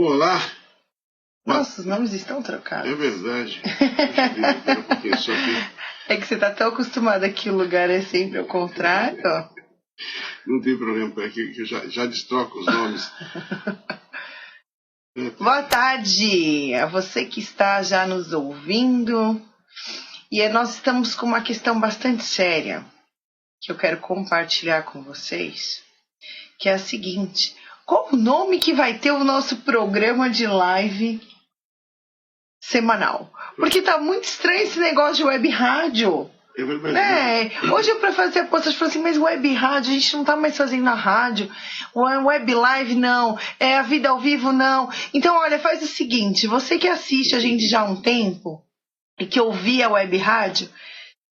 Olá. Nossa, os nomes estão trocados. É verdade. Puxa vida, pera um pouquinho, só que... É que você tá tão acostumado que o lugar é sempre ao contrário. Não tem problema, é que eu já destroco os nomes. Boa tarde a você que está já nos ouvindo. E nós estamos com uma questão bastante séria que eu quero compartilhar com vocês, que é a seguinte: qual o nome que vai ter o nosso programa de live semanal? Porque tá muito estranho esse negócio de web rádio. É verdade. Hoje eu, para fazer a postagem, falei assim, mas web rádio, a gente não tá mais fazendo na rádio. Web live, não. A vida ao vivo, não. Então, olha, faz o seguinte, você que assiste a gente já há um tempo e que ouvia a web rádio,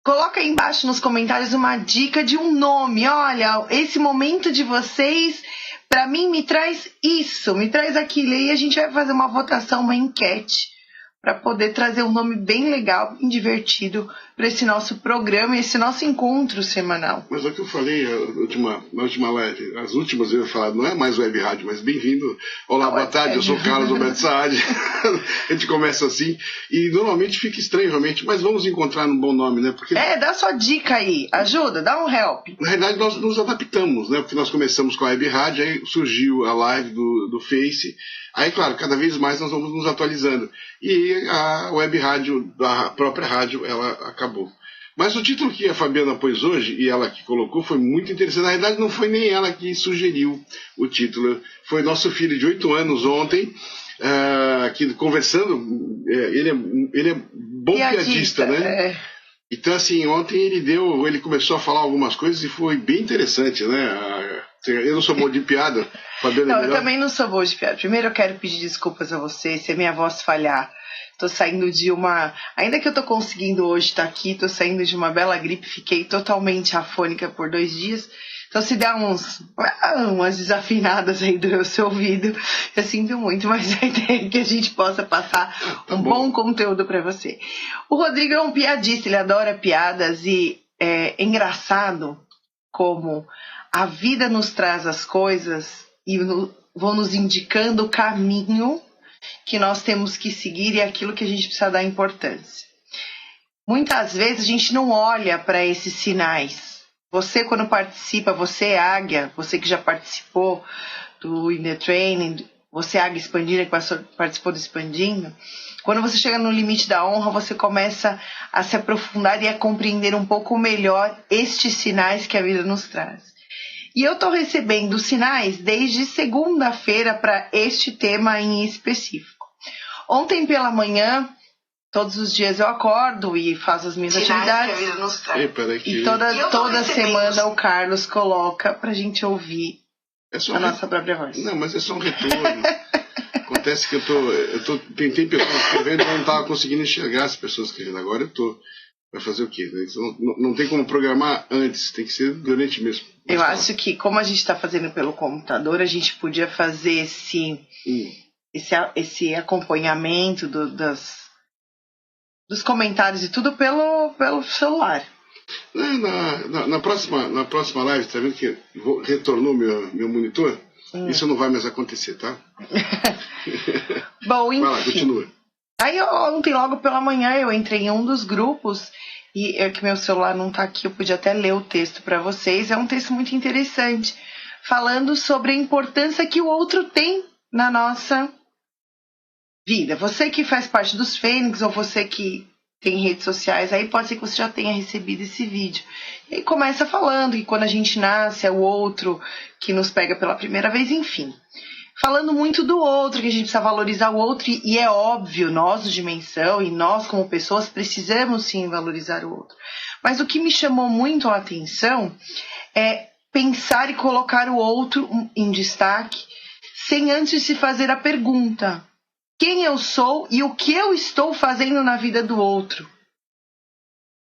coloca aí embaixo nos comentários uma dica de um nome. Olha, esse momento de vocês, para mim, me traz isso, me traz aquilo. E aí a gente vai fazer uma votação, uma enquete, para poder trazer um nome bem legal, bem divertido para esse nosso programa, esse nosso encontro semanal. Mas é o que eu falei na última live, as últimas eu ia falar, não é mais web rádio, mas bem-vindo. Olá, boa tarde, eu sou o Carlos Alberto Saad. A gente começa assim, e normalmente fica estranho realmente, mas vamos encontrar um bom nome, né? Porque... dá sua dica aí, ajuda, dá um help. Na realidade, nós nos adaptamos, né? Porque nós começamos com a web rádio, aí surgiu a live do Face. Aí, claro, cada vez mais nós vamos nos atualizando. E a web rádio, a própria rádio, ela acabou. Mas o título que a Fabiana pôs hoje, e ela que colocou, foi muito interessante. Na verdade, não foi nem ela que sugeriu o título. Foi nosso filho de 8 anos ontem, que conversando, ele é bom piadista, né? Então, assim, ontem ele começou a falar algumas coisas e foi bem interessante, né? Eu não sou bom de piada, Fabiana. Não, eu também não sou boa de piada. Primeiro eu quero pedir desculpas a você se a minha voz falhar. Tô saindo de uma... Ainda que eu tô conseguindo hoje estar aqui, tô saindo de uma bela gripe, fiquei totalmente afônica por 2 dias. Então se der umas desafinadas aí do seu ouvido, eu sinto muito, mas a ideia é que a gente possa passar bom conteúdo para você. O Rodrigo é um piadista, ele adora piadas e é engraçado como a vida nos traz as coisas e vão nos indicando o caminho que nós temos que seguir e aquilo que a gente precisa dar importância. Muitas vezes a gente não olha para esses sinais. Você, quando participa, você águia, você que já participou do In The Training, você águia expandida, que participou do Expandindo, quando você chega no limite da honra, você começa a se aprofundar e a compreender um pouco melhor estes sinais que a vida nos traz. E eu estou recebendo sinais desde segunda-feira para este tema em específico. Ontem pela manhã, todos os dias eu acordo e faço as minhas atividades. Que a vida nos traz. E toda semana o Carlos coloca para a gente ouvir a nossa própria voz. Não, mas é só um retorno. Acontece que tentei pessoas escrevendo e não estava conseguindo enxergar as pessoas escrevendo. Agora eu estou. Vai fazer o quê? Não tem como programar antes, tem que ser durante mesmo. Eu acho que, como a gente está fazendo pelo computador, a gente podia fazer esse acompanhamento dos comentários e tudo pelo celular. Na próxima live, tá vendo que retornou meu monitor? Isso não vai mais acontecer, tá? Bom, enfim. Vai lá, continua. Aí ontem, logo pela manhã, eu entrei em um dos grupos e que meu celular não está aqui, eu podia até ler o texto para vocês. É um texto muito interessante, falando sobre a importância que o outro tem na nossa vida. Você que faz parte dos Fênix ou você que tem redes sociais, aí pode ser que você já tenha recebido esse vídeo. E aí começa falando que quando a gente nasce é o outro que nos pega pela primeira vez, enfim. Falando muito do outro, que a gente precisa valorizar o outro, e é óbvio, nós do Dimensão e nós como pessoas precisamos sim valorizar o outro. Mas o que me chamou muito a atenção é pensar e colocar o outro em destaque, sem antes se fazer a pergunta: quem eu sou e o que eu estou fazendo na vida do outro?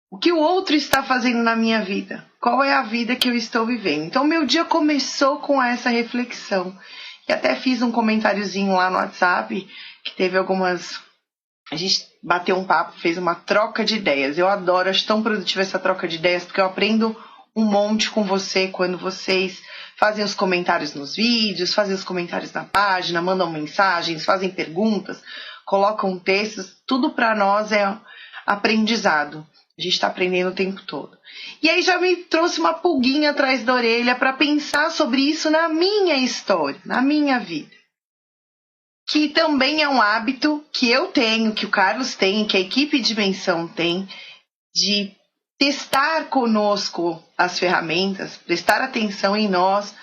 O que o outro está fazendo na minha vida? Qual é a vida que eu estou vivendo? Então, meu dia começou com essa reflexão. E até fiz um comentáriozinho lá no WhatsApp, que teve algumas... A gente bateu um papo, fez uma troca de ideias. Eu adoro, acho tão produtiva essa troca de ideias, porque eu aprendo um monte com você quando vocês fazem os comentários nos vídeos, fazem os comentários na página, mandam mensagens, fazem perguntas, colocam textos. Tudo para nós é aprendizado. A gente está aprendendo o tempo todo. E aí já me trouxe uma pulguinha atrás da orelha para pensar sobre isso na minha história, na minha vida. Que também é um hábito que eu tenho, que o Carlos tem, que a equipe de Dimensão tem, de testar conosco as ferramentas, prestar atenção em nós,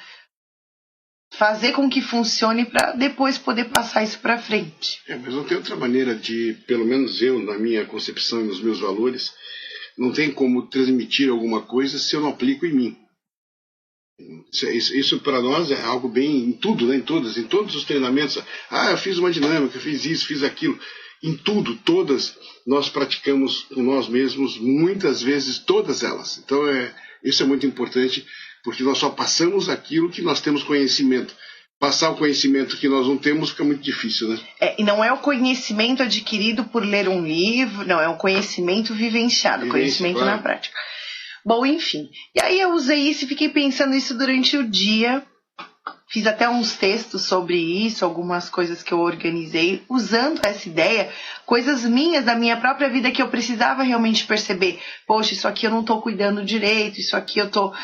fazer com que funcione para depois poder passar isso para frente. Mas não tem outra maneira de, pelo menos eu, na minha concepção e nos meus valores, não tem como transmitir alguma coisa se eu não aplico em mim. Isso para nós é algo bem em tudo, né? Em todos os treinamentos. Eu fiz uma dinâmica, fiz isso, fiz aquilo. Em tudo, todas, nós praticamos com nós mesmos, muitas vezes, todas elas. Então, isso é muito importante, porque nós só passamos aquilo que nós temos conhecimento. Passar o conhecimento que nós não temos fica muito difícil, né? E não é o conhecimento adquirido por ler um livro, não, é um conhecimento vivenciado, conhecimento claro. Na prática. Bom, enfim. E aí eu usei isso e fiquei pensando isso durante o dia. Fiz até uns textos sobre isso, algumas coisas que eu organizei, usando essa ideia, coisas minhas da minha própria vida que eu precisava realmente perceber. Poxa, isso aqui eu não estou cuidando direito, isso aqui eu estou...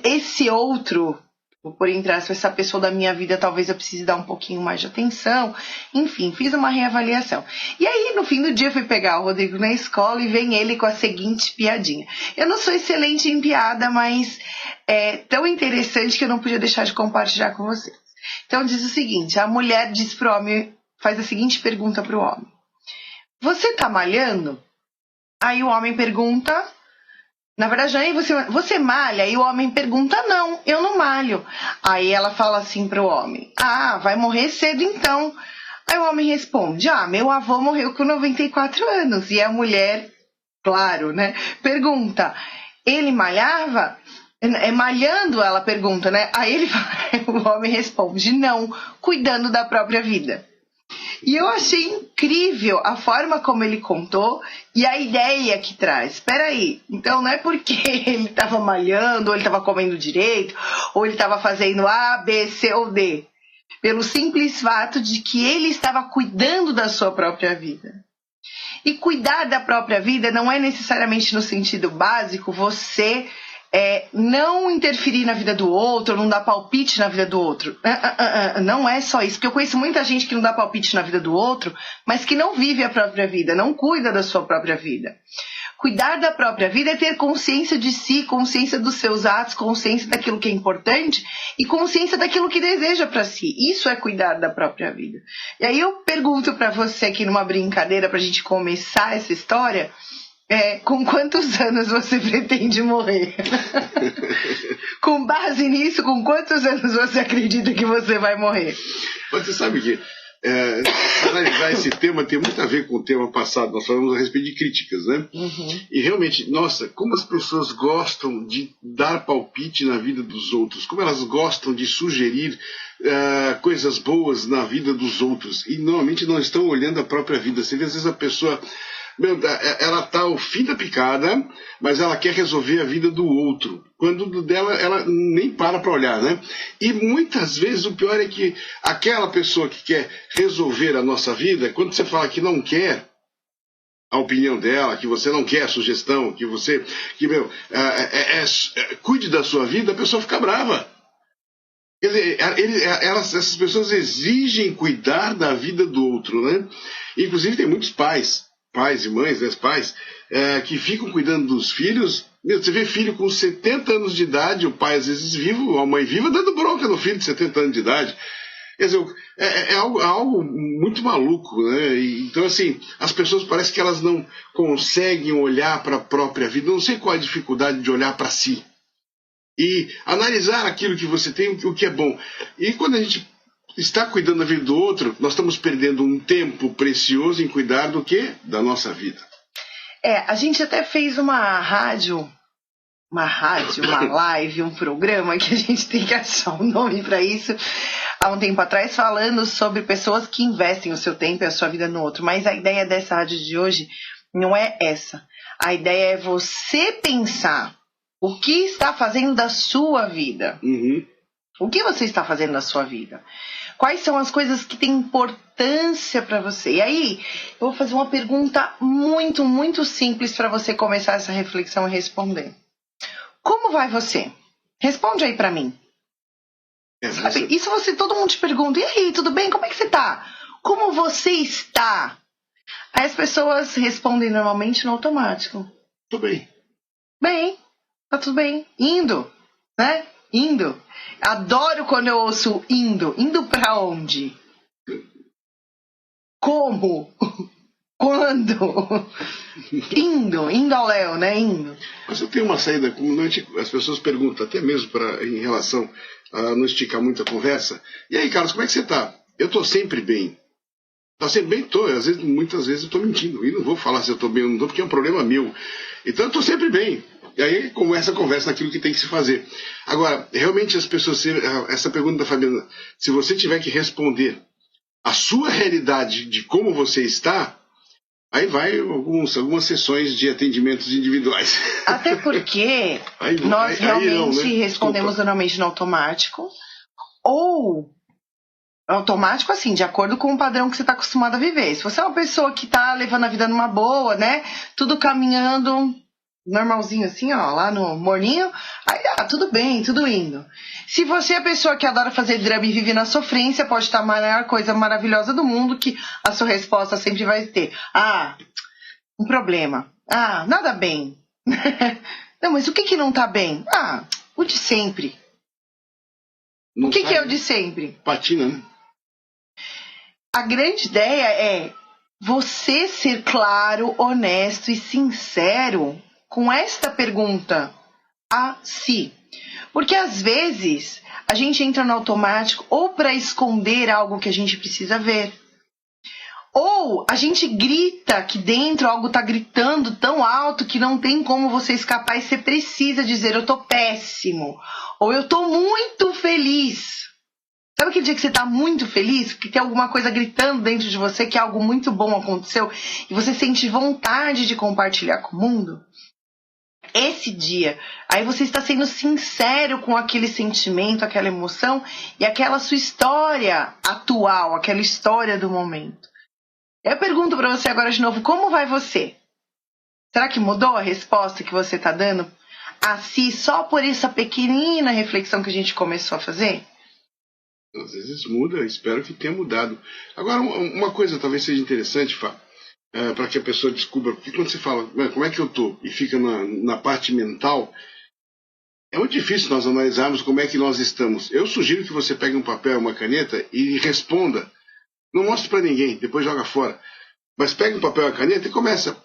esse outro, vou pôr entre aspas, essa pessoa da minha vida, talvez eu precise dar um pouquinho mais de atenção. Enfim, fiz uma reavaliação. E aí, no fim do dia, eu fui pegar o Rodrigo na escola e vem ele com a seguinte piadinha. Eu não sou excelente em piada, mas é tão interessante que eu não podia deixar de compartilhar com vocês. Então, diz o seguinte, a mulher diz pro homem, faz a seguinte pergunta pro homem. Você tá malhando? Aí o homem pergunta... Na verdade, aí você malha? E o homem pergunta, não, eu não malho. Aí ela fala assim pro homem, vai morrer cedo então. Aí o homem responde, meu avô morreu com 94 anos. E a mulher, claro, né, pergunta, ele malhava? Malhando, ela pergunta, né? Aí o homem responde, não, cuidando da própria vida. E eu achei incrível a forma como ele contou e a ideia que traz. Espera aí, então não é porque ele estava malhando, ou ele estava comendo direito, ou ele estava fazendo A, B, C ou D. Pelo simples fato de que ele estava cuidando da sua própria vida. E cuidar da própria vida não é necessariamente no sentido básico você... não interferir na vida do outro, não dar palpite na vida do outro. Não é só isso, porque eu conheço muita gente que não dá palpite na vida do outro, mas que não vive a própria vida, não cuida da sua própria vida. Cuidar da própria vida é ter consciência de si, consciência dos seus atos, consciência daquilo que é importante e consciência daquilo que deseja para si. Isso é cuidar da própria vida. E aí eu pergunto para você aqui numa brincadeira, para a gente começar essa história... com quantos anos você pretende morrer? Com base nisso, com quantos anos você acredita que você vai morrer? Você sabe que analisar esse tema tem muito a ver com o tema passado. Nós falamos a respeito de críticas, né? Uhum. E realmente, nossa, como as pessoas gostam de dar palpite na vida dos outros, como elas gostam de sugerir coisas boas na vida dos outros e normalmente não estão olhando a própria vida. Você vê, às vezes a pessoa... ela está ao fim da picada, mas ela quer resolver a vida do outro. Quando dela, ela nem para olhar, né? E muitas vezes o pior é que aquela pessoa que quer resolver a nossa vida, quando você fala que não quer a opinião dela, que você não quer a sugestão, que você cuide da sua vida, a pessoa fica brava. Quer dizer, essas pessoas exigem cuidar da vida do outro, né? Inclusive tem muitos pais e mães, né, pais, que ficam cuidando dos filhos. Você vê filho com 70 anos de idade, o pai às vezes vivo, a mãe viva, dando bronca no filho de 70 anos de idade. Quer dizer, é algo muito maluco, né? Então, assim, as pessoas parecem que elas não conseguem olhar para a própria vida. Eu não sei qual é a dificuldade de olhar para si e analisar aquilo que você tem, o que é bom. E quando a gente está cuidando da vida do outro, nós estamos perdendo um tempo precioso em cuidar do quê? Da nossa vida. A gente até fez uma live, um programa que a gente tem que achar um nome para isso, há um tempo atrás, falando sobre pessoas que investem o seu tempo e a sua vida no outro. Mas a ideia dessa rádio de hoje não é essa. A ideia é você pensar O que está fazendo da sua vida? Uhum. O que você está fazendo da sua vida? Quais são as coisas que têm importância para você? E aí, eu vou fazer uma pergunta muito, muito simples para você começar essa reflexão e responder. Como vai você? Responde aí para mim. Sabe? Isso todo mundo te pergunta. E aí, tudo bem? Como é que você tá? Como você está? Aí as pessoas respondem normalmente no automático. Tô bem. Bem, tá tudo bem. Indo, né? Indo. Adoro quando eu ouço indo. Indo pra onde? Como? Quando? Indo ao Léo, né? Indo. Mas eu tenho uma saída, como as pessoas perguntam, até mesmo em relação a não esticar muito a conversa. E aí, Carlos, como é que você tá? Eu tô sempre bem. Tá sempre bem? Tô. Muitas vezes eu tô mentindo. E não vou falar se eu tô bem ou não tô, porque é um problema meu. Então eu tô sempre bem. E aí começa a conversa naquilo que tem que se fazer. Agora, realmente as pessoas, essa pergunta da Fabiana, se você tiver que responder a sua realidade de como você está, aí vai algumas sessões de atendimentos individuais. Até porque nós realmente respondemos normalmente no automático. Ou automático, assim, de acordo com o padrão que você está acostumado a viver. Se você é uma pessoa que está levando a vida numa boa, né? Tudo caminhando normalzinho assim, ó, lá no morninho, aí tudo bem, tudo indo. Se você é a pessoa que adora fazer drama e vive na sofrência, pode estar a maior coisa maravilhosa do mundo, que a sua resposta sempre vai ter: um problema, nada bem. Não, mas o que não tá bem? O de sempre. Não o que é o de sempre? Patina, né? A grande ideia é você ser claro, honesto e sincero com esta pergunta a si. Porque às vezes a gente entra no automático ou para esconder algo que a gente precisa ver. Ou a gente grita aqui dentro, algo tá gritando tão alto que não tem como você escapar e você precisa dizer: eu tô péssimo. Ou eu tô muito feliz. Sabe aquele dia que você tá muito feliz? Que tem alguma coisa gritando dentro de você, que algo muito bom aconteceu e você sente vontade de compartilhar com o mundo? Esse dia, aí você está sendo sincero com aquele sentimento, aquela emoção e aquela sua história atual, aquela história do momento. Eu pergunto para você agora de novo: como vai você? Será que mudou a resposta que você está dando a si só por essa pequenina reflexão que a gente começou a fazer? Às vezes muda, espero que tenha mudado. Agora, uma coisa talvez seja interessante, Fá, para que a pessoa descubra, porque quando você fala, como é que eu tô, e fica na parte mental, é muito difícil nós analisarmos como é que nós estamos. Eu sugiro que você pegue um papel, uma caneta e responda. Não mostre para ninguém, depois joga fora. Mas pegue um papel e uma caneta e começa.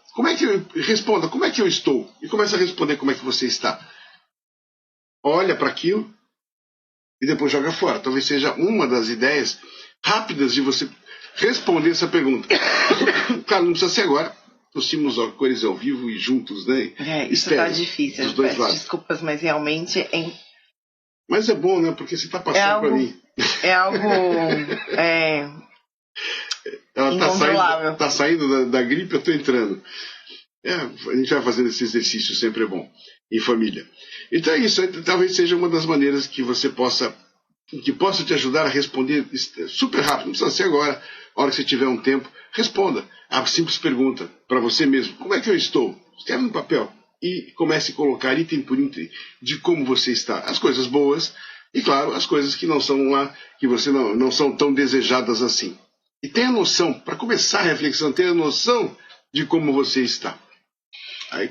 Responda, como é que eu estou? E começa a responder como é que você está. Olha para aquilo e depois joga fora. Talvez seja uma das ideias rápidas de você responder essa pergunta. Claro, não precisa ser agora. Tossimos cores ao vivo e juntos, né? Isso tá difícil. Eu peço desculpas, mas realmente... Mas é bom, né? Porque você tá passando para mim. É algo... Ela tá saindo da gripe, eu tô entrando. A gente vai fazendo esse exercício, sempre é bom, em família. Então é isso, talvez seja uma das maneiras que você possa te ajudar a responder super rápido. Não precisa ser agora, a hora que você tiver um tempo, responda a simples pergunta para você mesmo: como é que eu estou? Escreve no papel e comece a colocar item por item de como você está. As coisas boas e, claro, as coisas que não são lá, que você não são tão desejadas assim. E tenha noção, para começar a reflexão, tenha noção de como você está.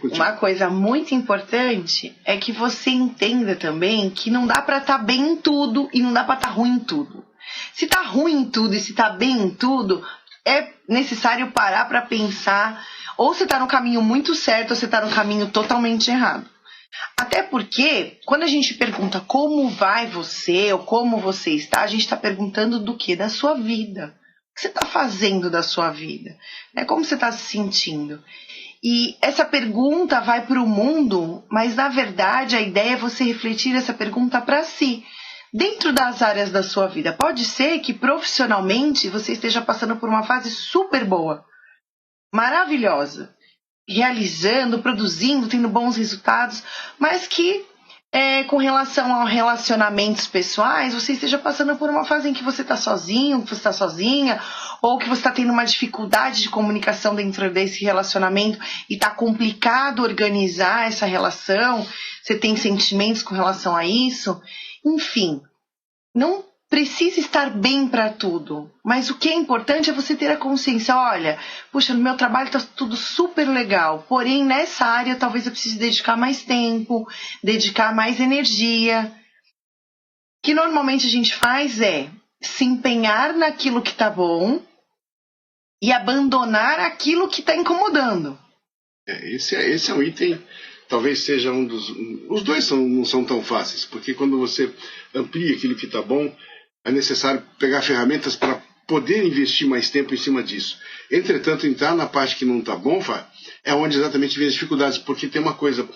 Uma coisa muito importante é que você entenda também que não dá para estar bem em tudo e não dá para estar ruim em tudo. Se tá ruim em tudo e se tá bem em tudo, é necessário parar para pensar, ou você tá no caminho muito certo ou você tá no caminho totalmente errado. Até porque, quando a gente pergunta como vai você ou como você está, a gente está perguntando do quê? Da sua vida. O que você está fazendo da sua vida? Como você está se sentindo? E essa pergunta vai para o mundo, mas na verdade a ideia é você refletir essa pergunta para si, dentro das áreas da sua vida. Pode ser que profissionalmente você esteja passando por uma fase super boa, maravilhosa. realizando, produzindo, tendo bons resultados, mas que com relação a relacionamentos pessoais, você esteja passando por uma fase em que você está sozinho, que você está sozinha, ou que você está tendo uma dificuldade de comunicação dentro desse relacionamento e está complicado organizar essa relação, você tem sentimentos com relação a isso, enfim, não precisa estar bem para tudo, mas o que é importante é você ter a consciência, olha, puxa, no meu trabalho está tudo super legal, porém nessa área talvez eu precise dedicar mais tempo, dedicar mais energia. O que normalmente a gente faz é se empenhar naquilo que está bom e abandonar aquilo que está incomodando. Esse é um item, talvez seja um dos... Os dois não são tão fáceis, porque quando você amplia aquilo que está bom, é necessário pegar ferramentas para poder investir mais tempo em cima disso. Entretanto, entrar na parte que não está bom, é onde exatamente vem as dificuldades, porque tem uma coisa,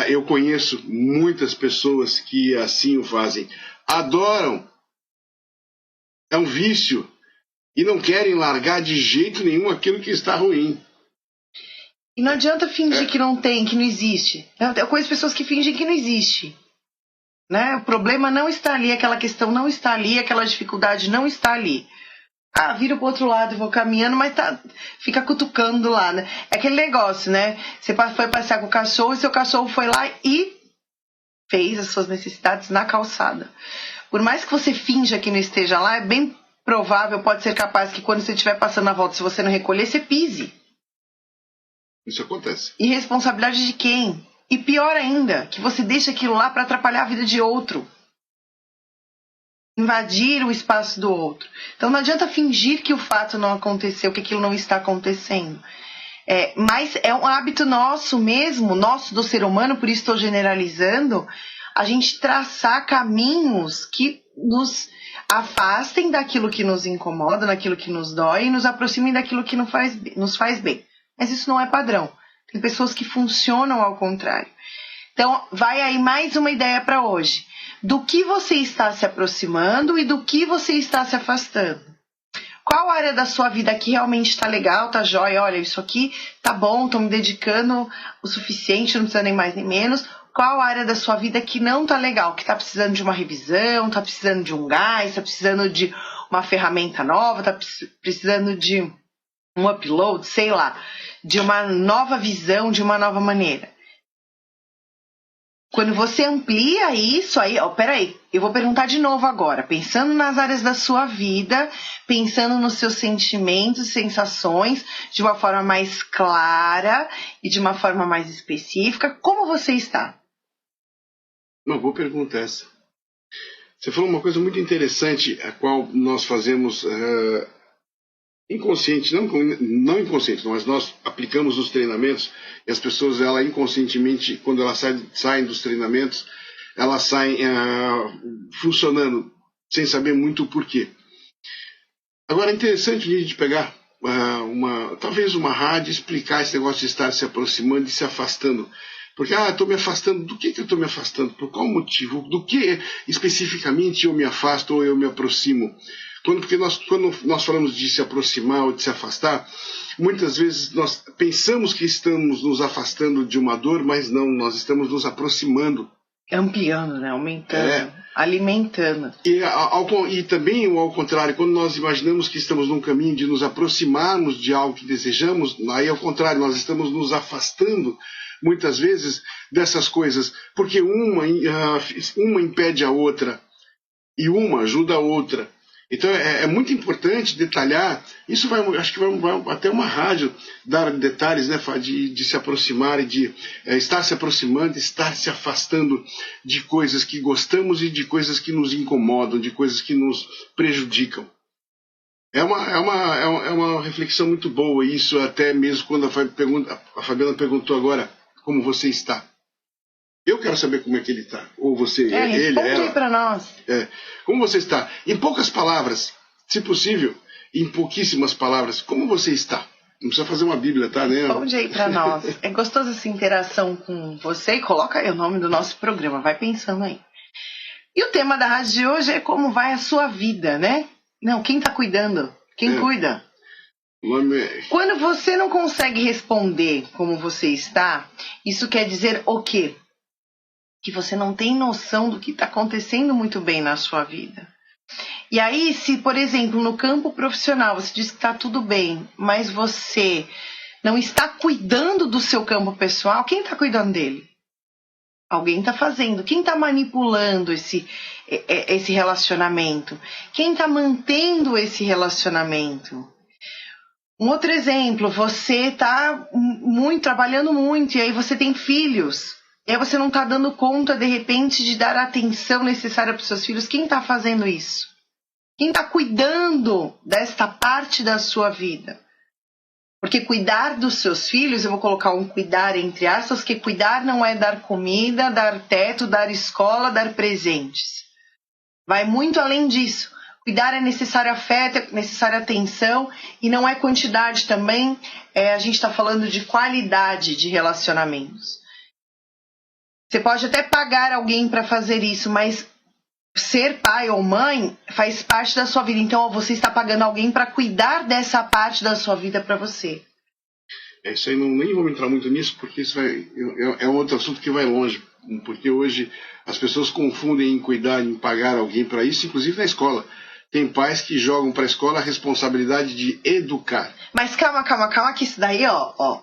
eu conheço muitas pessoas que assim o fazem, adoram, é um vício, e não querem largar de jeito nenhum aquilo que está ruim. E não adianta fingir que não tem, que não existe. Eu conheço pessoas que fingem que não existe. Né? O problema não está ali, aquela questão não está ali, aquela dificuldade não está ali. Viro pro outro lado e vou caminhando, mas fica cutucando lá, né? É aquele negócio, né? Você foi passear com o cachorro e seu cachorro foi lá e fez as suas necessidades na calçada. Por mais que você finja que não esteja lá, é bem provável, pode ser capaz que quando você estiver passando a volta, se você não recolher, você pise. Isso acontece. E responsabilidade de quem? E pior ainda, que você deixa aquilo lá para atrapalhar a vida de outro. Invadir o espaço do outro. Então não adianta fingir que o fato não aconteceu, que aquilo não está acontecendo. Mas é um hábito nosso mesmo, nosso do ser humano, por isso estou generalizando, a gente traçar caminhos que nos afastem daquilo que nos incomoda, daquilo que nos dói e nos aproximem daquilo que nos faz bem. Mas isso não é padrão. Tem pessoas que funcionam ao contrário. Então, vai aí mais uma ideia para hoje. Do que você está se aproximando e do que você está se afastando. Qual área da sua vida que realmente está legal, tá jóia? Olha, isso aqui tá bom, estou me dedicando o suficiente, não precisa nem mais nem menos. Qual área da sua vida que não tá legal, que tá precisando de uma revisão, tá precisando de um gás, tá precisando de uma ferramenta nova, tá precisando de um upload, sei lá, de uma nova visão, de uma nova maneira. Quando você amplia isso, peraí, eu vou perguntar de novo agora, pensando nas áreas da sua vida, pensando nos seus sentimentos e sensações, de uma forma mais clara e de uma forma mais específica, como você está? Uma boa pergunta essa. Você falou uma coisa muito interessante, a qual nós fazemos inconsciente, não inconsciente, mas nós aplicamos nos treinamentos e as pessoas, inconscientemente, quando elas saem dos treinamentos, elas saem funcionando, sem saber muito o porquê. Agora, é interessante a gente pegar talvez uma rádio e explicar esse negócio de estar se aproximando e se afastando. Porque, estou me afastando, do que eu estou me afastando? Por qual motivo? Do que especificamente eu me afasto ou eu me aproximo? Porque quando nós falamos de se aproximar ou de se afastar, muitas vezes nós pensamos que estamos nos afastando de uma dor, mas não, nós estamos nos aproximando. Ampliando, né? Aumentando, alimentando. E também, ao contrário, quando nós imaginamos que estamos num caminho de nos aproximarmos de algo que desejamos, aí ao contrário, nós estamos nos afastando muitas vezes dessas coisas, porque uma impede a outra e uma ajuda a outra. Então é muito importante detalhar, isso acho que vai até uma rádio dar detalhes, né, de se aproximar e de estar se aproximando, estar se afastando de coisas que gostamos e de coisas que nos incomodam, de coisas que nos prejudicam. É uma reflexão muito boa, isso até mesmo quando a Fabiana perguntou agora como você está. Eu quero saber como é que ele está. Ou você, ele, responde ela. Aí para nós. Como você está? Em poucas palavras, se possível, em pouquíssimas palavras, como você está? Não precisa fazer uma bíblia, tá, né? Responde aí para nós. É gostoso essa interação com você e coloca aí o nome do nosso programa. Vai pensando aí. E o tema da rádio de hoje é como vai a sua vida, né? Não, quem está cuidando? Quem cuida? O nome é... Quando você não consegue responder como você está, isso quer dizer o quê? Que você não tem noção do que está acontecendo muito bem na sua vida. E aí, se, por exemplo, no campo profissional você diz que está tudo bem, mas você não está cuidando do seu campo pessoal, quem está cuidando dele? Alguém está fazendo. Quem está manipulando esse relacionamento? Quem está mantendo esse relacionamento? Um outro exemplo, você está trabalhando muito, e aí você tem filhos. E aí você não está dando conta, de repente, de dar a atenção necessária para os seus filhos. Quem está fazendo isso? Quem está cuidando desta parte da sua vida? Porque cuidar dos seus filhos, eu vou colocar um cuidar entre aspas, que cuidar não é dar comida, dar teto, dar escola, dar presentes. Vai muito além disso. Cuidar é necessário afeto, é necessária atenção, e não é quantidade também. A gente está falando de qualidade de relacionamentos. Você pode até pagar alguém para fazer isso, mas ser pai ou mãe faz parte da sua vida. Então, você está pagando alguém para cuidar dessa parte da sua vida para você. Isso aí nem vou entrar muito nisso, porque isso é um outro assunto que vai longe. Porque hoje as pessoas confundem em cuidar, em pagar alguém para isso, inclusive na escola. Tem pais que jogam para a escola a responsabilidade de educar. Mas calma, que isso daí,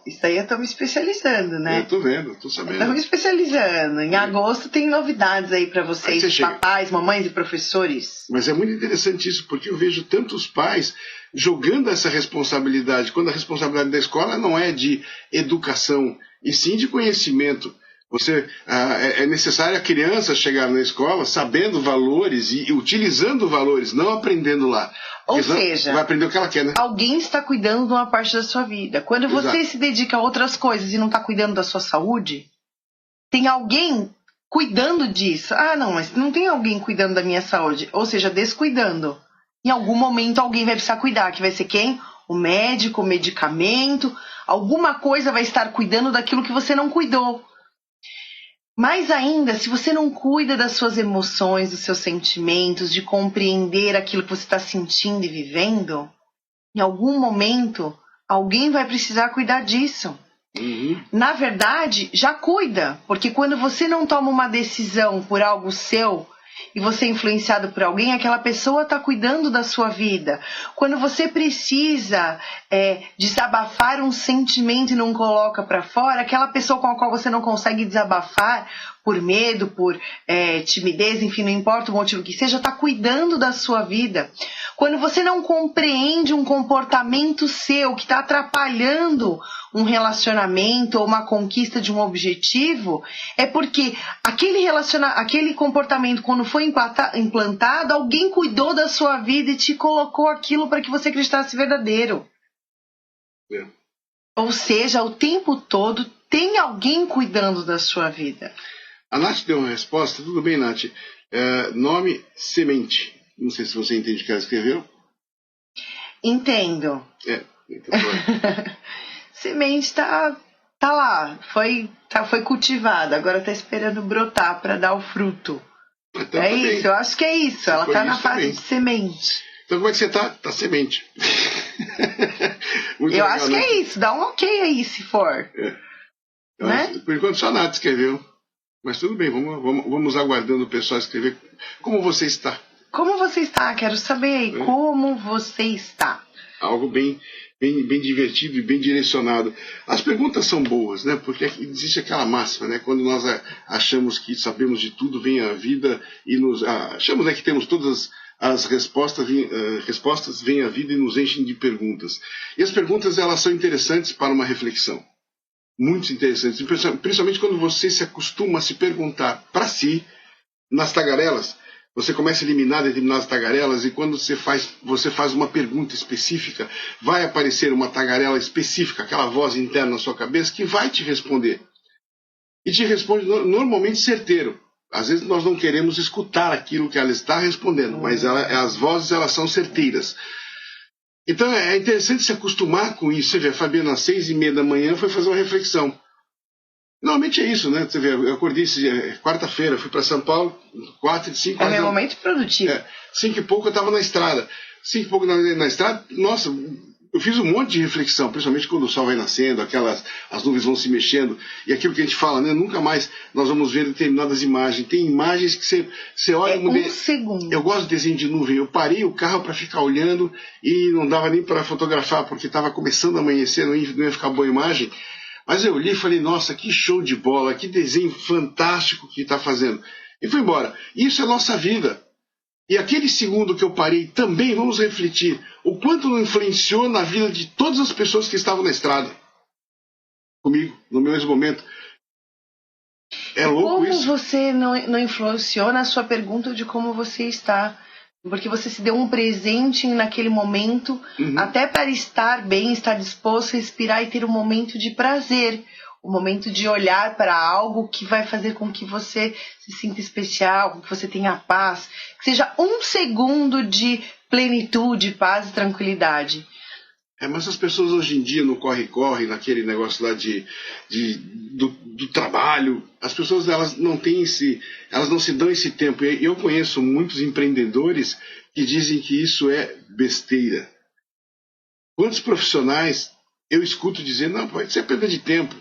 isso daí eu tô me especializando, né? Eu tô vendo, tô sabendo. Eu tô me especializando. Em agosto tem novidades aí para vocês, papais, mamães e professores. Mas é muito interessante isso, porque eu vejo tantos pais jogando essa responsabilidade, quando a responsabilidade da escola não é de educação, e sim de conhecimento. É necessário a criança chegar na escola sabendo valores e utilizando valores, não aprendendo lá. Ou seja, vai aprender o que ela quer, né? Alguém está cuidando de uma parte da sua vida. Quando você se dedica a outras coisas e não está cuidando da sua saúde, tem alguém cuidando disso. Ah, não, mas não tem alguém cuidando da minha saúde. Ou seja, descuidando. Em algum momento alguém vai precisar cuidar. Que vai ser quem? O médico, o medicamento. Alguma coisa vai estar cuidando daquilo que você não cuidou. Mais ainda, se você não cuida das suas emoções, dos seus sentimentos, de compreender aquilo que você está sentindo e vivendo, em algum momento, alguém vai precisar cuidar disso. Uhum. Na verdade, já cuida, porque quando você não toma uma decisão por algo seu e você é influenciado por alguém, aquela pessoa está cuidando da sua vida. Quando você precisa desabafar um sentimento e não coloca para fora, aquela pessoa com a qual você não consegue desabafar, por medo, por timidez, enfim, não importa o motivo que seja, está cuidando da sua vida. Quando você não compreende um comportamento seu que está atrapalhando um relacionamento ou uma conquista de um objetivo, é porque aquele comportamento, quando foi implantado, alguém cuidou da sua vida e te colocou aquilo para que você acreditasse verdadeiro. É. Ou seja, o tempo todo tem alguém cuidando da sua vida. A Nath deu uma resposta. Tudo bem, Nath. Nome Semente. Não sei se você entende o que ela escreveu. Entendo. Então, Semente tá lá, foi cultivada, agora tá esperando brotar para dar o fruto. Então, é isso, bem. Eu acho que é isso. Ela tá na fase de semente. Então como é que você tá? Tá semente. Eu legal, acho que é isso, dá um ok aí se for. Né? Por enquanto só a Nath escreveu. Mas tudo bem, vamos aguardando o pessoal escrever. Como você está? Como você está? Quero saber como você está. Algo bem divertido e bem direcionado. As perguntas são boas, né? Porque existe aquela máxima, né? Quando nós achamos que sabemos de tudo, vem a vida e achamos, né, que temos todas as respostas, vem a vida e nos enchem de perguntas. E as perguntas, elas são interessantes para uma reflexão. Muito interessantes. Principalmente quando você se acostuma a se perguntar para si, nas tagarelas. Você começa a eliminar determinadas tagarelas e quando você faz uma pergunta específica, vai aparecer uma tagarela específica, aquela voz interna na sua cabeça que vai te responder. E te responde normalmente certeiro. Às vezes nós não queremos escutar aquilo que ela está respondendo, mas as vozes, elas são certeiras. Então é interessante se acostumar com isso. Você vê, a Fabiana às 6h30 da manhã foi fazer uma reflexão. Normalmente é isso, né? Você vê, eu acordei quarta-feira, fui para São Paulo, 4 de 5 horas. É realmente produtivo. 5 e pouco eu estava na estrada. 5 e pouco na estrada, nossa, eu fiz um monte de reflexão, principalmente quando o sol vai nascendo, as nuvens vão se mexendo, e aquilo que a gente fala, né? Nunca mais nós vamos ver determinadas imagens. Tem imagens que você olha... segundo. Eu gosto de desenho de nuvem. Eu parei o carro para ficar olhando e não dava nem para fotografar, porque estava começando a amanhecer, não ia ficar boa imagem. Mas eu olhei e falei, nossa, que show de bola, que desenho fantástico que está fazendo. E fui embora. Isso é nossa vida. E aquele segundo que eu parei, também vamos refletir o quanto não influenciou na vida de todas as pessoas que estavam na estrada comigo, no mesmo momento. É louco isso. Como você não influenciou na sua pergunta de como você está? Porque você se deu um presente naquele momento, até para estar bem, estar disposto a respirar e ter um momento de prazer. O momento de olhar para algo que vai fazer com que você se sinta especial, que você tenha paz, que seja um segundo de plenitude, paz e tranquilidade. Mas as pessoas hoje em dia no corre-corre, naquele negócio lá do trabalho, as pessoas elas não se dão esse tempo. E eu conheço muitos empreendedores que dizem que isso é besteira. Quantos profissionais eu escuto dizer, não, pode ser perda de tempo.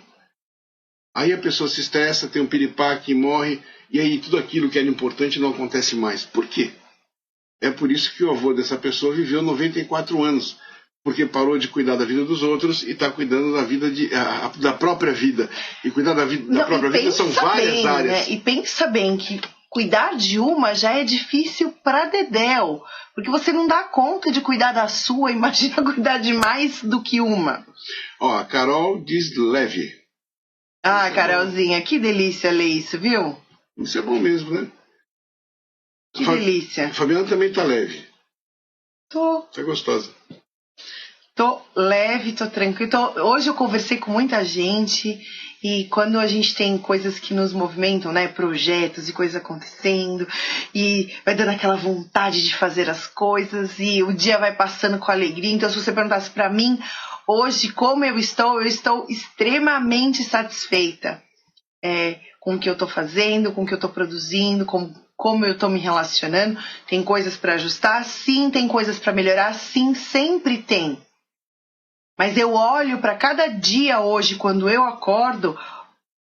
Aí a pessoa se estressa, tem um piripaque, morre, e aí tudo aquilo que era importante não acontece mais. Por quê? É por isso que o avô dessa pessoa viveu 94 anos, porque parou de cuidar da vida dos outros e está cuidando da vida da própria vida. E cuidar da própria vida são várias áreas. Né? E pensa bem que cuidar de uma já é difícil para dedéu, porque você não dá conta de cuidar da sua, imagina cuidar de mais do que uma. Ó, a Carol diz leve. Ah, Carolzinha, que delícia ler isso, viu? Isso é bom mesmo, né? Que delícia. A Fabiana também tá leve. Tô. Tá gostosa. Tô leve, tô tranquila. Hoje eu conversei com muita gente e quando a gente tem coisas que nos movimentam, né, projetos e coisas acontecendo e vai dando aquela vontade de fazer as coisas e o dia vai passando com alegria. Então, se você perguntasse pra mim hoje como eu estou extremamente satisfeita com o que eu tô fazendo, com o que eu tô produzindo, como eu tô me relacionando. Tem coisas pra ajustar? Sim. Tem coisas pra melhorar? Sim, sempre tem. Mas eu olho para cada dia hoje, quando eu acordo,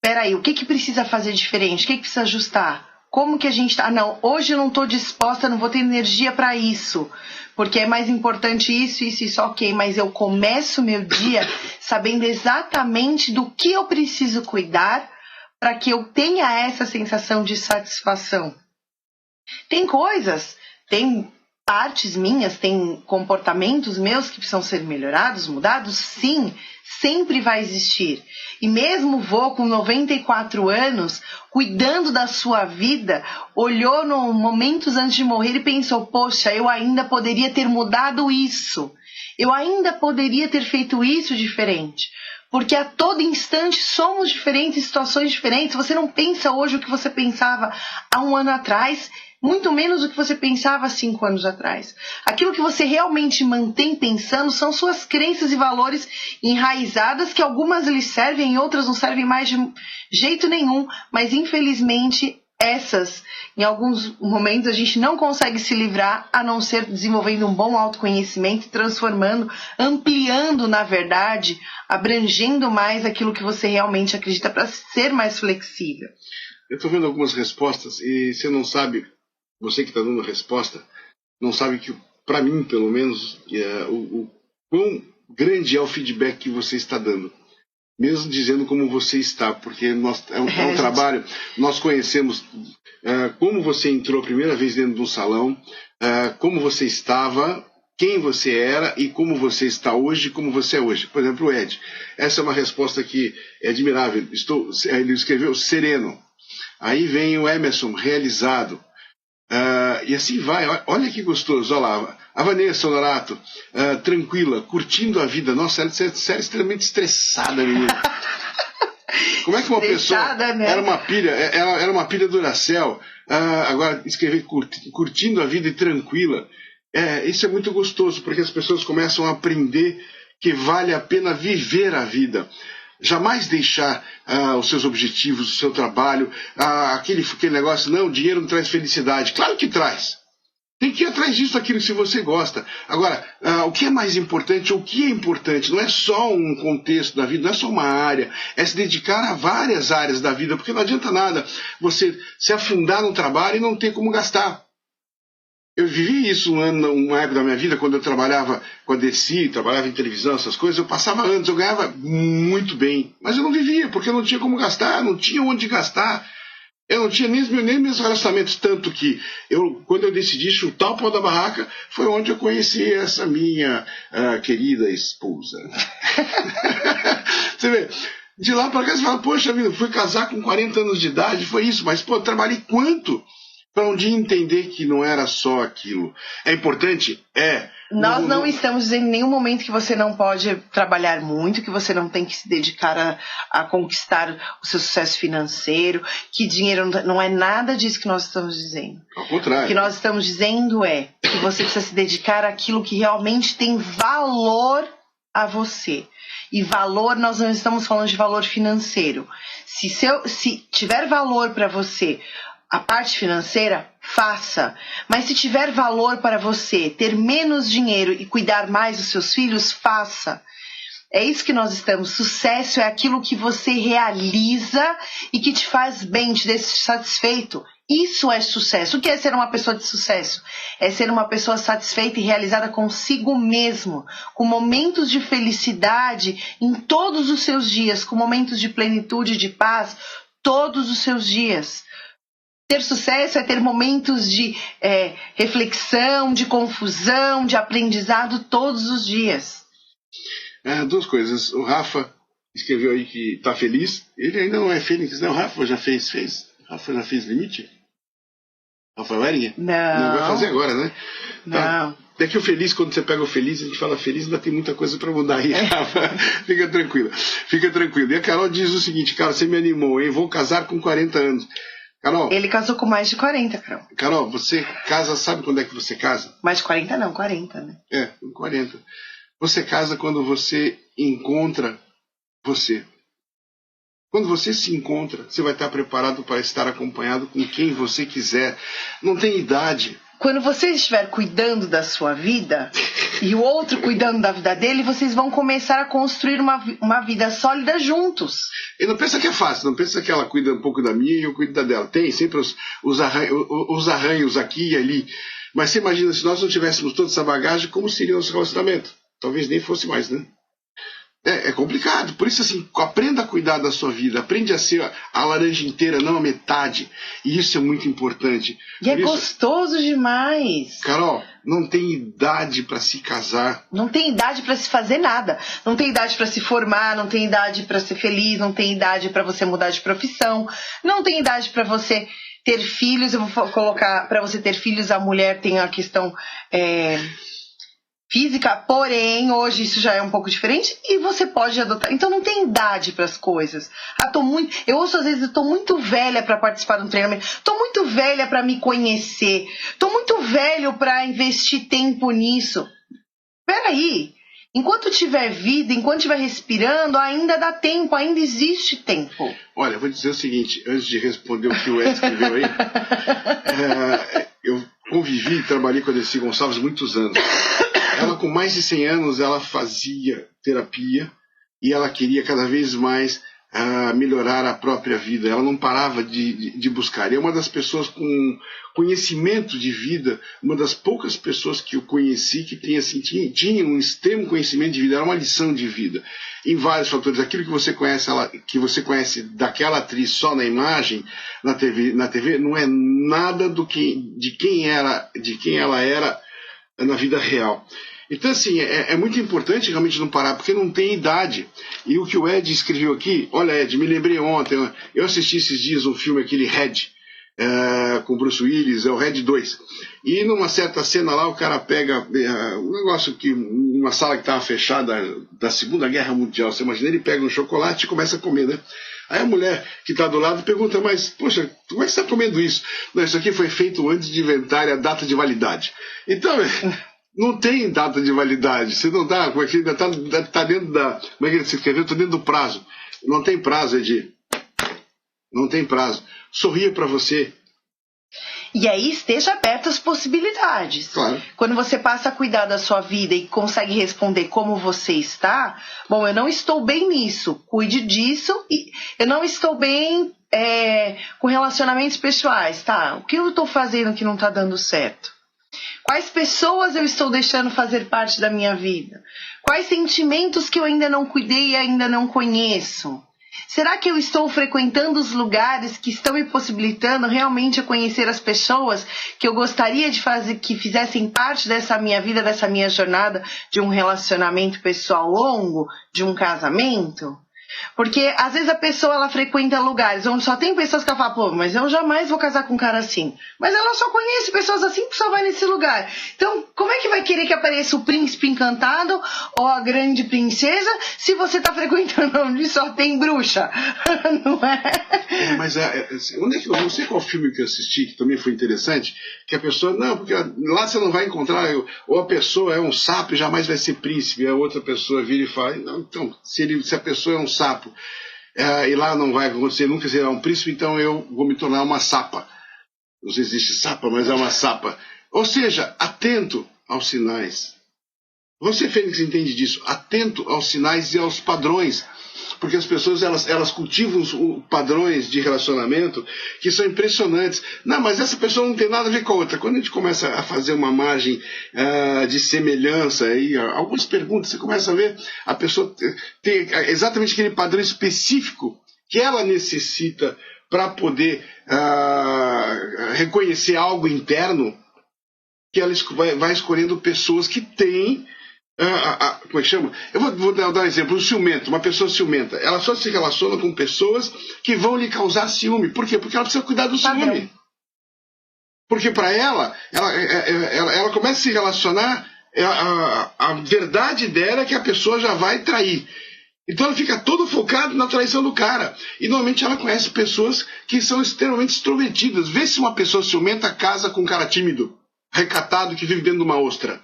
peraí, o que precisa fazer diferente? O que precisa ajustar? Como que a gente tá? Não, hoje eu não estou disposta, não vou ter energia para isso, porque é mais importante isso, ok. Mas eu começo meu dia sabendo exatamente do que eu preciso cuidar para que eu tenha essa sensação de satisfação. Tem coisas, tem partes minhas, tem comportamentos meus que precisam ser melhorados, mudados? Sim, sempre vai existir. E mesmo vô com 94 anos, cuidando da sua vida, olhou no momentos antes de morrer e pensou, poxa, eu ainda poderia ter mudado isso. Eu ainda poderia ter feito isso diferente. Porque a todo instante somos diferentes, situações diferentes. Você não pensa hoje o que você pensava há um ano atrás, muito menos o que você pensava 5 anos atrás. Aquilo que você realmente mantém pensando são suas crenças e valores enraizadas, que algumas lhe servem e outras não servem mais de jeito nenhum, mas infelizmente essas, em alguns momentos, a gente não consegue se livrar a não ser desenvolvendo um bom autoconhecimento, transformando, ampliando, na verdade, abrangendo mais aquilo que você realmente acredita para ser mais flexível. Eu estou vendo algumas respostas e você não sabe, você que está dando a resposta, não sabe que, para mim, pelo menos, o quão grande é o feedback que você está dando. Mesmo dizendo como você está, porque é um trabalho, nós conhecemos como você entrou a primeira vez dentro de um salão, como você estava, quem você era e como você está hoje, como você é hoje. Por exemplo, o Ed. Essa é uma resposta que é admirável. Ele escreveu sereno. Aí vem o Emerson, realizado. E assim vai, olha que gostoso, olha lá, a Vanessa Honorato, tranquila, curtindo a vida. Nossa, ela é extremamente estressada, menina. Como é que uma pessoa, né? Era uma pilha Duracell, agora escrever curtindo a vida e tranquila, isso é muito gostoso, porque as pessoas começam a aprender que vale a pena viver a vida. Jamais deixar os seus objetivos, o seu trabalho, aquele negócio, não, o dinheiro não traz felicidade. Claro que traz. Tem que ir atrás disso, aquilo se você gosta. Agora, o que é mais importante, o que é importante, não é só um contexto da vida, não é só uma área, é se dedicar a várias áreas da vida, porque não adianta nada você se afundar no trabalho e não ter como gastar. Eu vivi isso uma época da minha vida, quando eu trabalhava com a Dercy, trabalhava em televisão, essas coisas, eu passava anos, eu ganhava muito bem, mas eu não vivia, porque eu não tinha como gastar, não tinha onde gastar. Eu não tinha nem meus relacionamentos, tanto que quando eu decidi chutar o pau da barraca, foi onde eu conheci essa minha querida esposa. Você vê, de lá para cá você fala, poxa vida, fui casar com 40 anos de idade, foi isso, mas pô, trabalhei quanto para um dia entender que não era só aquilo. É importante? É. Nós não estamos dizendo em nenhum momento que você não pode trabalhar muito, que você não tem que se dedicar a conquistar o seu sucesso financeiro, que dinheiro não é nada disso que nós estamos dizendo. Ao contrário. O que nós estamos dizendo é que você precisa se dedicar àquilo que realmente tem valor a você. E valor, nós não estamos falando de valor financeiro. Se tiver valor para você a parte financeira, faça. Mas se tiver valor para você ter menos dinheiro e cuidar mais dos seus filhos, faça. É isso que nós estamos. Sucesso é aquilo que você realiza e que te faz bem, te deixa satisfeito. Isso é sucesso. O que é ser uma pessoa de sucesso? É ser uma pessoa satisfeita e realizada consigo mesmo, com momentos de felicidade em todos os seus dias, com momentos de plenitude e de paz todos os seus dias. Ter sucesso é ter momentos de reflexão, de confusão, de aprendizado todos os dias. Duas coisas. O Rafa escreveu aí que está feliz. Ele ainda não é feliz, né? O Rafa já fez? O Rafa já fez limite? Rafael Eringer? Não. Vai fazer agora, né? Não. Daqui o feliz, quando você pega o feliz, a gente fala feliz, ainda tem muita coisa para mudar aí, Rafa. Fica tranquilo. E a Carol diz o seguinte, cara, você me animou, hein? Vou casar com 40 anos. Carol. Ele casou com mais de 40, Carol. Carol, você casa, sabe quando é que você casa? Mais de 40 não, 40, né? Com 40. Você casa quando você encontra você. Quando você se encontra, você vai estar preparado para estar acompanhado com quem você quiser. Não tem idade. Quando você estiver cuidando da sua vida e o outro cuidando da vida dele, vocês vão começar a construir uma vida sólida juntos. E não pensa que é fácil, não pensa que ela cuida um pouco da minha e eu cuido da dela. Tem sempre os arranhos aqui e ali. Mas você imagina, se nós não tivéssemos toda essa bagagem, como seria o nosso relacionamento? Talvez nem fosse mais, né? É complicado. Por isso, assim, aprenda a cuidar da sua vida. Aprende a ser a laranja inteira, não a metade. E isso é muito importante. E é gostoso demais. Carol, não tem idade para se casar. Não tem idade para se fazer nada. Não tem idade para se formar, não tem idade para ser feliz, não tem idade para você mudar de profissão, não tem idade para você ter filhos. Eu vou colocar, para você ter filhos, a mulher tem a questão física, porém, hoje isso já é um pouco diferente e você pode adotar. Então não tem idade para as coisas. Eu ouço às vezes, eu tô muito velha para participar de um treinamento, tô muito velha para me conhecer, tô muito velho para investir tempo nisso. Peraí, enquanto tiver vida, enquanto estiver respirando, ainda dá tempo, ainda existe tempo. Olha, eu vou dizer o seguinte, antes de responder o que o Ed escreveu aí, eu convivi e trabalhei com a Dercy Gonçalves muitos anos. Ela, com mais de 100 anos, ela fazia terapia e ela queria cada vez mais melhorar a própria vida. Ela não parava de buscar. E é uma das pessoas com conhecimento de vida, uma das poucas pessoas que eu conheci que tinha um extremo conhecimento de vida. Era uma lição de vida. Em vários fatores. Aquilo que você conhece daquela atriz só na imagem, na TV não é nada de quem ela era na vida real. Então, assim, é muito importante realmente não parar, porque não tem idade. E o que o Ed escreveu aqui, olha, Ed, me lembrei ontem, eu assisti esses dias um filme, aquele Red, com Bruce Willis, é o Red 2. E numa certa cena lá, o cara pega um negócio que, uma sala que estava fechada da Segunda Guerra Mundial, você imagina, ele pega um chocolate e começa a comer, né? Aí a mulher que está do lado pergunta, mas, poxa, como é que você está comendo isso? Não, isso aqui foi feito antes de inventar a data de validade. Então, não tem data de validade. Você não dá, como é que ainda está dentro da. Como é que ele se escreveu? Está dentro do prazo. Não tem prazo, Edir. Não tem prazo. Sorria para você. E aí esteja aberto às possibilidades. Claro. Quando você passa a cuidar da sua vida e consegue responder como você está, bom, eu não estou bem nisso, cuide disso, e eu não estou bem com relacionamentos pessoais, tá? O que eu estou fazendo que não está dando certo? Quais pessoas eu estou deixando fazer parte da minha vida? Quais sentimentos que eu ainda não cuidei e ainda não conheço? Será que eu estou frequentando os lugares que estão me possibilitando realmente a conhecer as pessoas que eu gostaria de fazer, que fizessem parte dessa minha vida, dessa minha jornada de um relacionamento pessoal longo, de um casamento? Porque às vezes a pessoa ela frequenta lugares onde só tem pessoas que ela fala, pô, mas eu jamais vou casar com um cara assim. Mas ela só conhece pessoas assim que só vai nesse lugar. Então, como é que vai querer que apareça o príncipe encantado ou a grande princesa se você tá frequentando onde só tem bruxa? Não é? Mas onde é que eu não sei qual filme que eu assisti, que também foi interessante, que a pessoa, não, porque lá você não vai encontrar, ou a pessoa é um sapo e jamais vai ser príncipe, e a outra pessoa vira e fala, não, então, se a pessoa é um sapo, e lá não vai acontecer, nunca será um príncipe, então eu vou me tornar uma sapa. Não sei se existe sapa, mas é uma sapa. Ou seja, atento aos sinais. Você, Fênix, entende disso. Atento aos sinais e aos padrões. Porque as pessoas elas cultivam padrões de relacionamento que são impressionantes. Não, mas essa pessoa não tem nada a ver com a outra. Quando a gente começa a fazer uma margem de semelhança, aí, algumas perguntas, você começa a ver a pessoa tem exatamente aquele padrão específico que ela necessita para poder reconhecer algo interno, que ela vai escolhendo pessoas que têm. Como é que chama? Eu vou dar um exemplo. O ciumento, uma pessoa ciumenta, ela só se relaciona com pessoas que vão lhe causar ciúme. Por quê? Porque ela precisa cuidar do ciúme. Porque para ela começa a se relacionar, a verdade dela é que a pessoa já vai trair. Então ela fica toda focada na traição do cara. E normalmente ela conhece pessoas que são extremamente extrovertidas. Vê se uma pessoa ciumenta casa com um cara tímido, recatado, que vive dentro de uma ostra.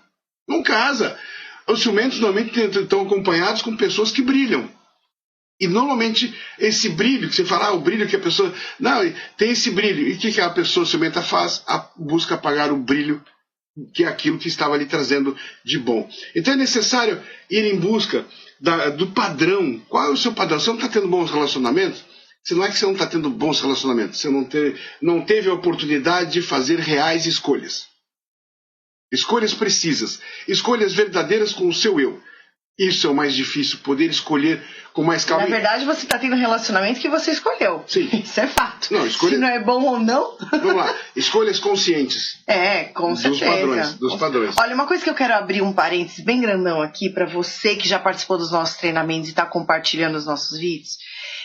Não casa. Os ciumentos normalmente estão acompanhados com pessoas que brilham. E normalmente esse brilho, que você fala, o brilho que a pessoa... Não, tem esse brilho. E o que a pessoa ciumenta faz? Busca apagar o brilho, que é aquilo que estava lhe trazendo de bom. Então é necessário ir em busca do padrão. Qual é o seu padrão? Você não está tendo bons relacionamentos? Não é que você não está tendo bons relacionamentos. Você não teve a oportunidade de fazer reais escolhas. Escolhas precisas, escolhas verdadeiras com o seu eu. Isso é o mais difícil, poder escolher com mais calma. Na verdade, você está tendo um relacionamento que você escolheu. Sim. Isso é fato. Não, se não é bom ou não... Vamos lá, escolhas conscientes. Com certeza. Dos padrões. Olha, uma coisa que eu quero abrir um parênteses bem grandão aqui para você que já participou dos nossos treinamentos e está compartilhando os nossos vídeos,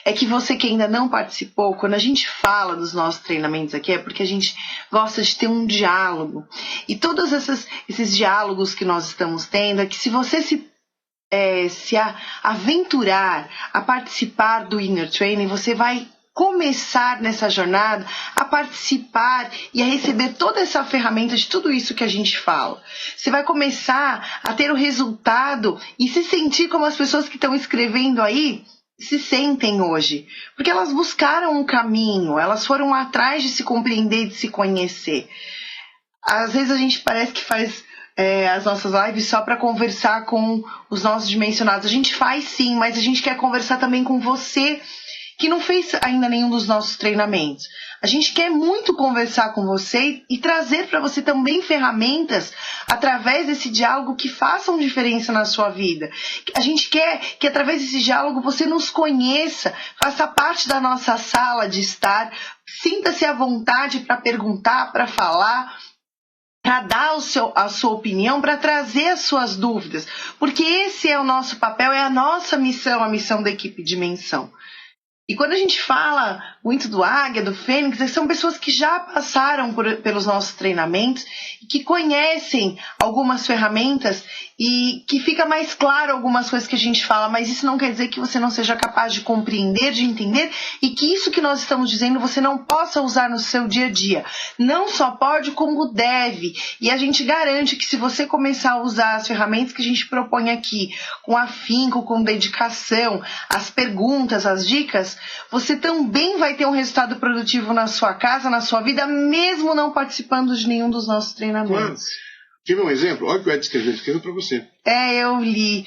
é que você que ainda não participou, quando a gente fala dos nossos treinamentos aqui, é porque a gente gosta de ter um diálogo. E todos esses diálogos que nós estamos tendo é que se você se aventurar a participar do Inner Training, você vai começar nessa jornada a participar e a receber toda essa ferramenta de tudo isso que a gente fala. Você vai começar a ter o resultado e se sentir como as pessoas que estão escrevendo aí se sentem hoje, porque elas buscaram um caminho, elas foram atrás de se compreender, de se conhecer. Às vezes a gente parece que faz as nossas lives só para conversar com os nossos dimensionados. A gente faz sim, mas a gente quer conversar também com você que não fez ainda nenhum dos nossos treinamentos. A gente quer muito conversar com você e trazer para você também ferramentas através desse diálogo que façam diferença na sua vida. A gente quer que através desse diálogo você nos conheça, faça parte da nossa sala de estar, sinta-se à vontade para perguntar, para falar, para dar a sua opinião, para trazer as suas dúvidas. Porque esse é o nosso papel, é a nossa missão, a missão da equipe Dimensão. E quando a gente fala muito do Águia, do Fênix, são pessoas que já passaram pelos nossos treinamentos e que conhecem algumas ferramentas e que fica mais claro algumas coisas que a gente fala, mas isso não quer dizer que você não seja capaz de compreender, de entender e que isso que nós estamos dizendo você não possa usar no seu dia a dia. Não só pode, como deve. E a gente garante que se você começar a usar as ferramentas que a gente propõe aqui, com afinco, com dedicação, as perguntas, as dicas, você também vai ter um resultado produtivo na sua casa, na sua vida, mesmo não participando de nenhum dos nossos treinamentos. Claro. Quer ver um exemplo? Olha o que o Ed escreveu para você. Eu li.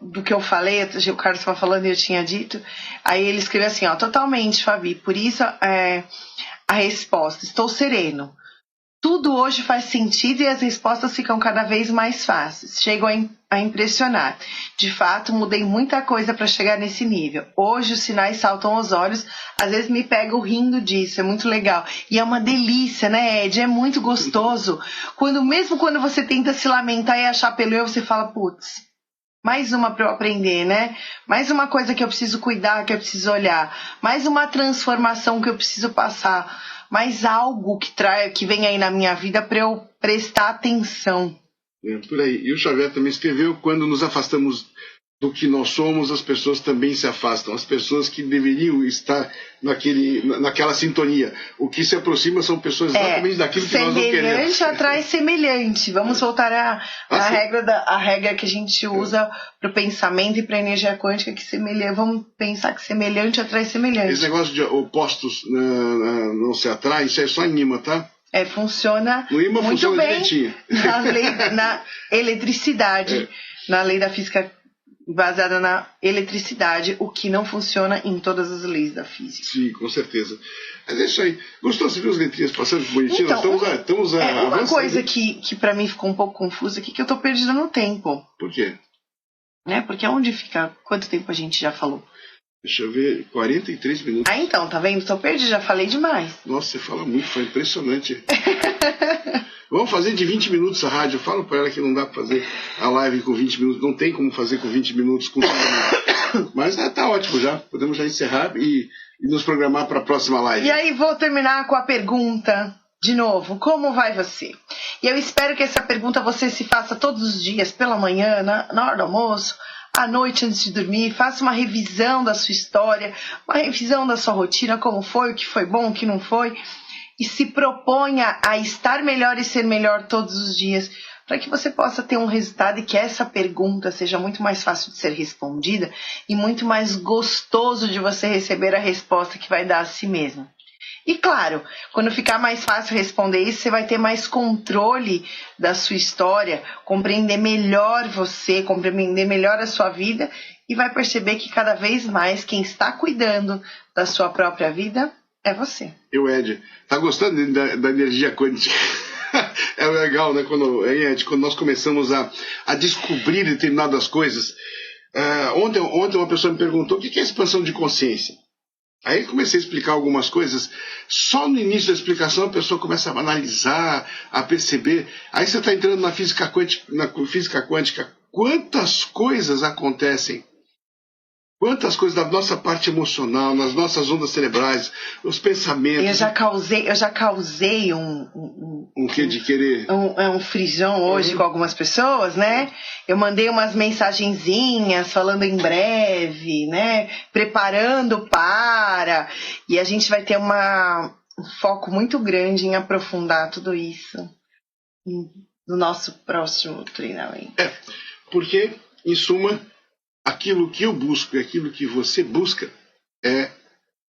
Do que eu falei, o Carlos estava falando e eu tinha dito. Aí ele escreveu assim, totalmente, Fabi. Por isso a resposta, estou sereno. Tudo hoje faz sentido e as respostas ficam cada vez mais fáceis. Chego a impressionar. De fato, mudei muita coisa para chegar nesse nível. Hoje os sinais saltam aos olhos. Às vezes me pego rindo disso. É muito legal. E é uma delícia, né, Ed? É muito gostoso. Mesmo quando você tenta se lamentar e achar pelo erro, você fala, putz, mais uma para eu aprender, né? Mais uma coisa que eu preciso cuidar, que eu preciso olhar. Mais uma transformação que eu preciso passar. Mais algo que vem aí na minha vida para eu prestar atenção. Por aí. E o Xavier também escreveu, quando nos afastamos do que nós somos, as pessoas também se afastam. As pessoas que deveriam estar naquela sintonia. O que se aproxima são pessoas exatamente daquilo que nós não queremos. Semelhante atrai semelhante. Vamos voltar à regra que a gente usa para o pensamento e para a energia quântica, vamos pensar que semelhante atrai semelhante. Esse negócio de opostos não se atraem, isso é só em imã, tá? Funciona no imã muito funciona bem direitinho. na eletricidade, na lei da física baseada na eletricidade, o que não funciona em todas as leis da física. Sim, com certeza. Mas é isso aí. Gostou? Você viu as letrinhas passando bonitinho? Então, estamos uma coisa que para mim ficou um pouco confusa aqui, que eu tô perdida no tempo. Por quê? Porque onde fica... Quanto tempo a gente já falou? Deixa eu ver, 43 minutos. Então, tá vendo? Tô perdida, já falei demais. Nossa, você fala muito, foi impressionante. Vamos fazer de 20 minutos a rádio. Eu falo para ela que não dá para fazer a live com 20 minutos. Não tem como fazer com 20 minutos. Mas tá ótimo já. Podemos já encerrar e nos programar para a próxima live. E aí vou terminar com a pergunta de novo. Como vai você? E eu espero que essa pergunta você se faça todos os dias, pela manhã, na hora do almoço, à noite antes de dormir. Faça uma revisão da sua história, uma revisão da sua rotina, como foi, o que foi bom, o que não foi. E se proponha a estar melhor e ser melhor todos os dias, para que você possa ter um resultado e que essa pergunta seja muito mais fácil de ser respondida e muito mais gostoso de você receber a resposta que vai dar a si mesmo. E claro, quando ficar mais fácil responder isso, você vai ter mais controle da sua história, compreender melhor você, compreender melhor a sua vida e vai perceber que cada vez mais quem está cuidando da sua própria vida é você. Ed, tá gostando da energia quântica? É legal, né? Ed, quando nós começamos a descobrir determinadas coisas. Ontem uma pessoa me perguntou o que é expansão de consciência. Aí comecei a explicar algumas coisas. Só no início da explicação a pessoa começa a analisar, a perceber. Aí você está entrando na física quântica. Quantas coisas acontecem? Quantas coisas da nossa parte emocional, nas nossas ondas cerebrais, os pensamentos. Eu já causei um quê de querer? Um frisão hoje com algumas pessoas, né? Eu mandei umas mensagenzinhas falando em breve, né? Preparando para. E a gente vai ter um foco muito grande em aprofundar tudo isso no nosso próximo treinamento. Porque, em suma, aquilo que eu busco e aquilo que você busca é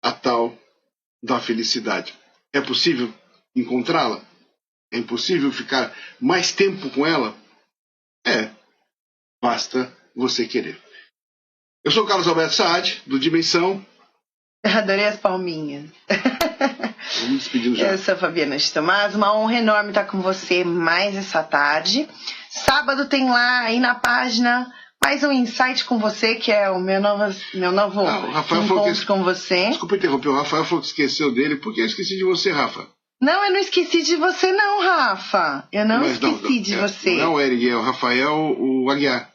a tal da felicidade. É possível encontrá-la? É impossível ficar mais tempo com ela? Basta você querer. Eu sou o Carlos Alberto Saad, do Dimensão. Adorei as palminhas. Vamos despedindo já. Eu sou a Fabiana de Tomás, uma honra enorme estar com você mais essa tarde. Sábado tem lá aí na página mais um insight com você, que é o meu novo encontro com você. Desculpa interromper, o Rafael falou que esqueceu dele. Por que eu esqueci de você, Rafa? Não, eu não esqueci de você não, Rafa. Eu não esqueci de você. Não é o Eric, é o Rafael, o Aguiar.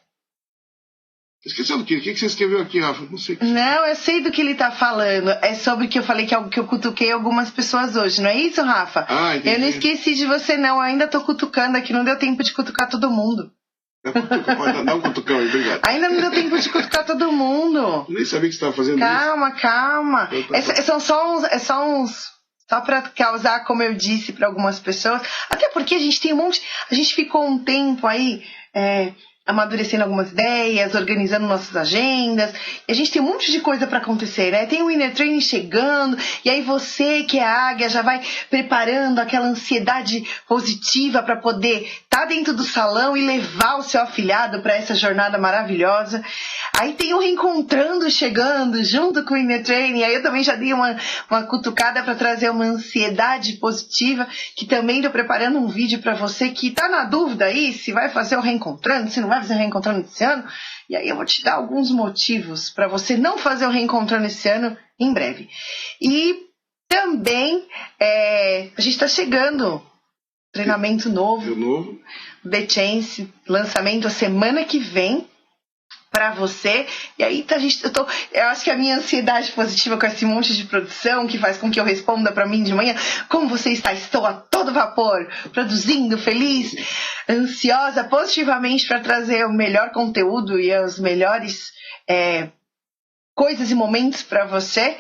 Esqueceu do quê? O que você escreveu aqui, Rafa? Não sei. Não, eu sei do que ele tá falando. É sobre que eu falei que eu cutuquei algumas pessoas hoje. Não é isso, Rafa? Entendi. Eu não esqueci de você, não. Eu ainda tô cutucando aqui. Não deu tempo de cutucar todo mundo. Dá um cutucão aí, obrigado. Ainda não deu tempo de cutucar todo mundo. Eu nem sabia que você estava fazendo Calma. São só uns... Só para causar, como eu disse, para algumas pessoas. Até porque a gente tem a gente ficou um tempo aí amadurecendo algumas ideias, organizando nossas agendas. E a gente tem um monte de coisa para acontecer, né? Tem o Inner Training chegando, e aí você, que é a águia, já vai preparando aquela ansiedade positiva para poder estar dentro do salão e levar o seu afilhado para essa jornada maravilhosa. Aí tem o Reencontrando chegando, junto com o Inner Training. Aí eu também já dei uma cutucada para trazer uma ansiedade positiva, que também estou preparando um vídeo para você que está na dúvida aí se vai fazer o Reencontrando, se não vai fazer o Reencontrando esse ano. E aí eu vou te dar alguns motivos para você não fazer o Reencontrando esse ano em breve. E também a gente está chegando, treinamento novo, The Chance, lançamento a semana que vem para você. E aí eu acho que a minha ansiedade positiva com esse monte de produção que faz com que eu responda para mim de manhã: como você está? Estou a todo vapor, produzindo, feliz, ansiosa positivamente para trazer o melhor conteúdo e as melhores coisas e momentos para você.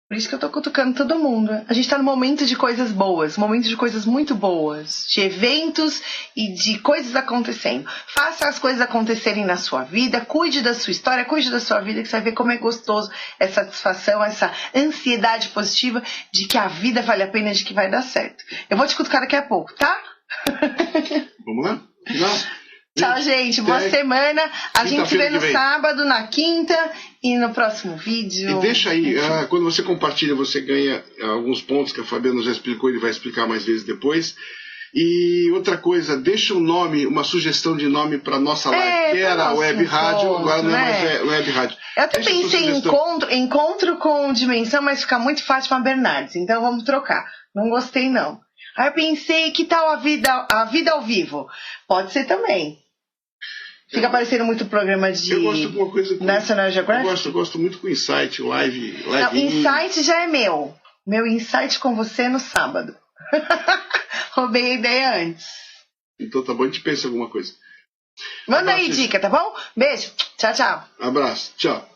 Por isso que eu tô cutucando todo mundo. A gente tá no momento de coisas boas, momento de coisas muito boas, de eventos e de coisas acontecendo. Faça as coisas acontecerem na sua vida, cuide da sua história, cuide da sua vida, que você vai ver como é gostoso essa satisfação, essa ansiedade positiva de que a vida vale a pena, de que vai dar certo. Eu vou te cutucar daqui a pouco, tá? Vamos lá? Tchau, gente. Boa semana. A gente se vê no sábado, na quinta e no próximo vídeo. E deixa aí, quando você compartilha, você ganha alguns pontos que a Fabiana já explicou, ele vai explicar mais vezes depois. E outra coisa, deixa um nome, uma sugestão de nome para nossa live, que era Web Rádio, agora não é mais Web Rádio. Eu até pensei em encontro com dimensão, mas fica muito fácil para Bernardes, então vamos trocar. Não gostei, não. Aí eu pensei, que tal a vida ao vivo? Pode ser também. Fica parecendo muito programa de eu gosto de uma coisa National Geographic. Eu gosto muito com Insight, live. Não, Insight já é meu. Meu Insight com você no sábado. Roubei a ideia antes. Então tá bom, a gente pensa em alguma coisa. Manda aí dica, tá bom? Beijo. Tchau, tchau. Abraço. Tchau.